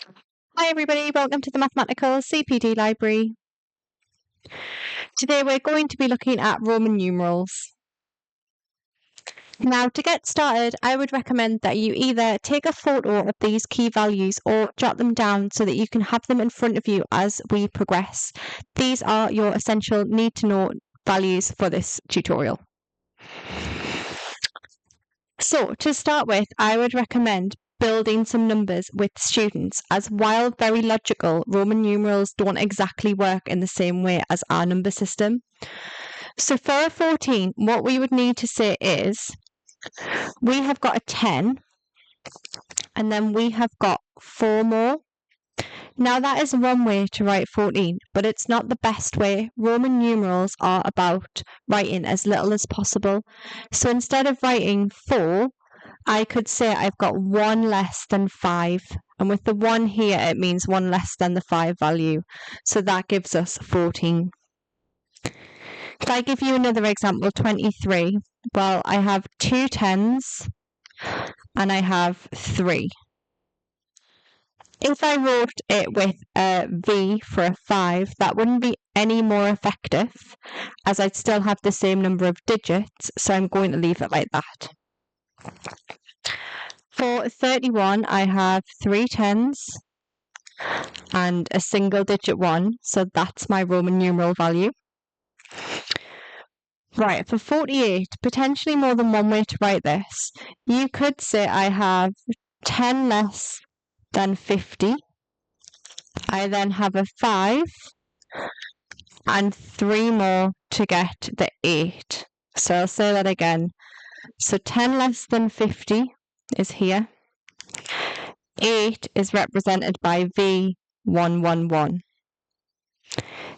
Hi everybody, welcome to the Mathematical CPD Library. Today we're going to be looking at Roman numerals. Now to get started, I would recommend that you either take a photo of these key values or jot them down so that you can have them in front of you as we progress. These are your essential need to know values for this tutorial. So to start with, I would recommend building some numbers with students, as while very logical, Roman numerals don't exactly work in the same way as our number system. So for a 14, what we would need to say is we have got a 10 and then we have got 4 more. Now that is one way to write 14, but it's not the best way. Roman numerals are about writing as little as possible. So instead of writing 4, I could say I've got 1 less than 5. And with the 1 here, it means 1 less than the 5 value. So that gives us 14. If I give you another example, 23, well, I have 2 10s and I have 3. If I wrote it with a V for a 5, that wouldn't be any more effective, as I'd still have the same number of digits, so I'm going to leave it like that. For 31, I have 3 10s and a single digit 1, so that's my Roman numeral value. Right, for 48, potentially more than one way to write this. You could say I have 10 less than 50. I then have a 5 and 3 more to get the 8. So I'll say that again. So 10 less than 50 is here. 8 is represented by V111.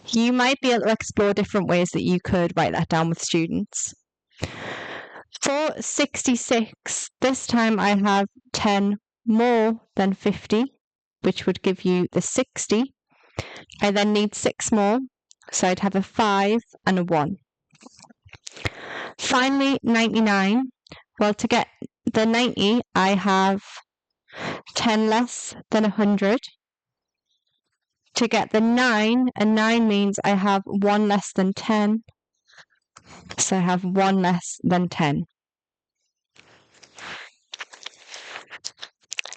You might be able to explore different ways that you could write that down with students. For 66, this time I have 10 more than 50, which would give you the 60. I then need 6 more, so I'd have a 5 and a 1. Finally, 99. Well, to get the 90, I have 10 less than 100. To get the 9, a 9 means I have 1 less than 10. So I have 1 less than 10.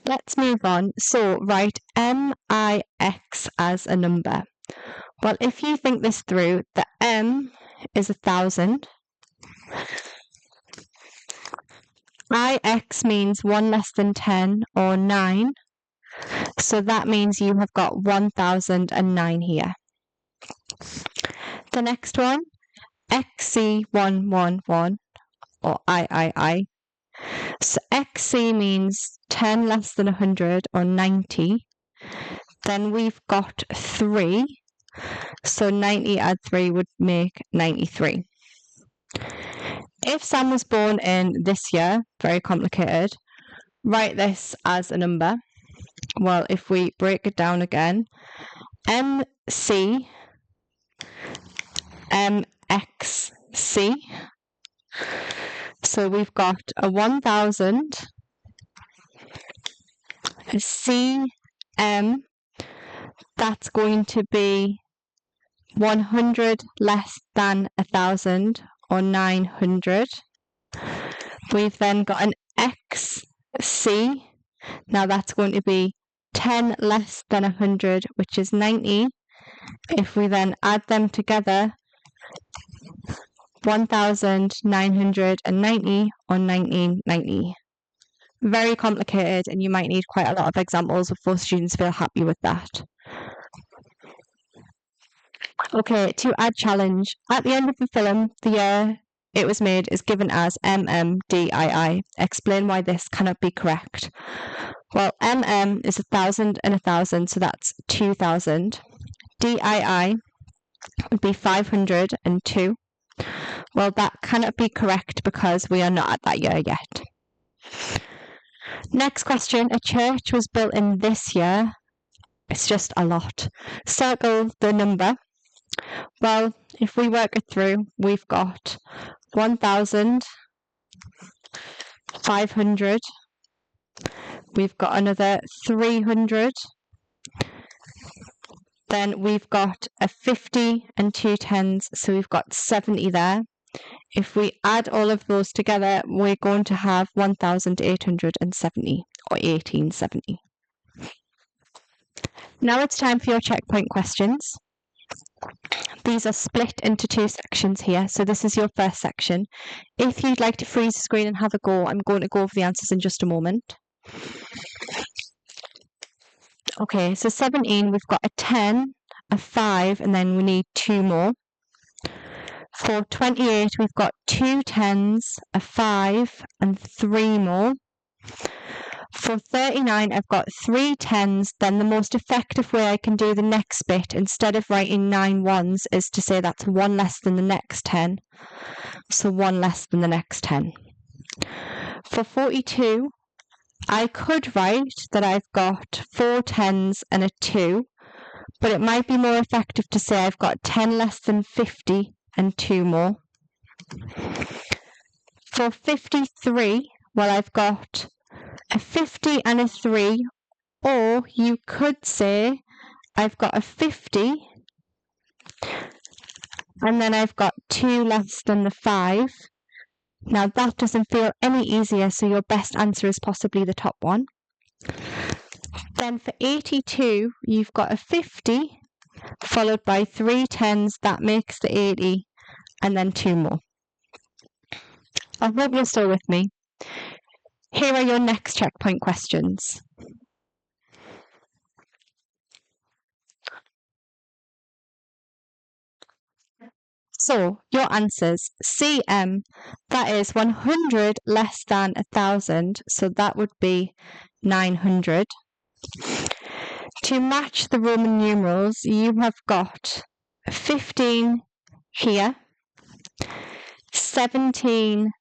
Let's move on. So write MIX as a number. Well, if you think this through, the M is 1,000. IX means 1 less than 10 or 9. So that means you have got 1009 here. The next one, XC111 or III. So XC means 10 less than 100 or 90. Then we've got 3. So 90 add 3 would make 93. If Sam was born in this year, very complicated, write this as a number. Well, if we break it down again, MC, MXC. So we've got a 1000, a CM, that's going to be 100 less than 1,000 or 900. We've then got an XC. Now that's going to be 10 less than 100, which is 90. If we then add them together, 1990 or 1990. Very complicated, and you might need quite a lot of examples before students feel happy with that. Okay, to add challenge. At the end of the film, the year it was made is given as MMDII. Explain why this cannot be correct. Well, MM is 1,000 and 1,000, so that's 2,000. DII would be 502. Well, that cannot be correct because we are not at that year yet. Next question. A church was built in this year. It's just a lot. Circle the number. Well, if we work it through, we've got 1,500. We've got another 300. Then we've got a 50 and 2 tens, so we've got 70 there. If we add all of those together, we're going to have 1,870 or 1870. Now it's time for your checkpoint questions. These are split into two sections here, so this is your first section. If you'd like to freeze the screen and have a go, I'm going to go over the answers in just a moment. Okay, so 17, we've got a 10, a 5, and then we need 2 more. For 28, we've got 2 tens, a 5, and 3 more. For 39, I've got 3 tens. Then the most effective way I can do the next bit, instead of writing 9 ones, is to say that's 1 less than the next 10. So 1 less than the next 10. For 42, I could write that I've got 4 tens and a 2, but it might be more effective to say I've got 10 less than 50 and 2 more. For 53, well, I've got a 50 and a 3, or you could say I've got a 50 and then I've got 2 less than the 5. Now that doesn't feel any easier, so your best answer is possibly the top one. Then for 82, you've got a 50 followed by 3 tens, that makes the 80, and then 2 more. I hope you're still with me. Here are your next checkpoint questions. So, your answers. CM, that is 100 less than 1,000, so that would be 900. To match the Roman numerals, you have got 15 here, 17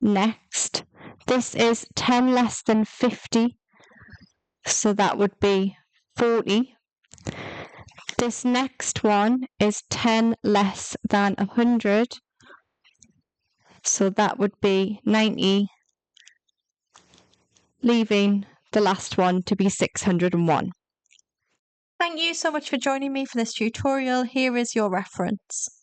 next. This is 10 less than 50, so that would be 40. This next one is 10 less than 100, so that would be 90, leaving the last one to be 601. Thank you so much for joining me for this tutorial. Here is your reference.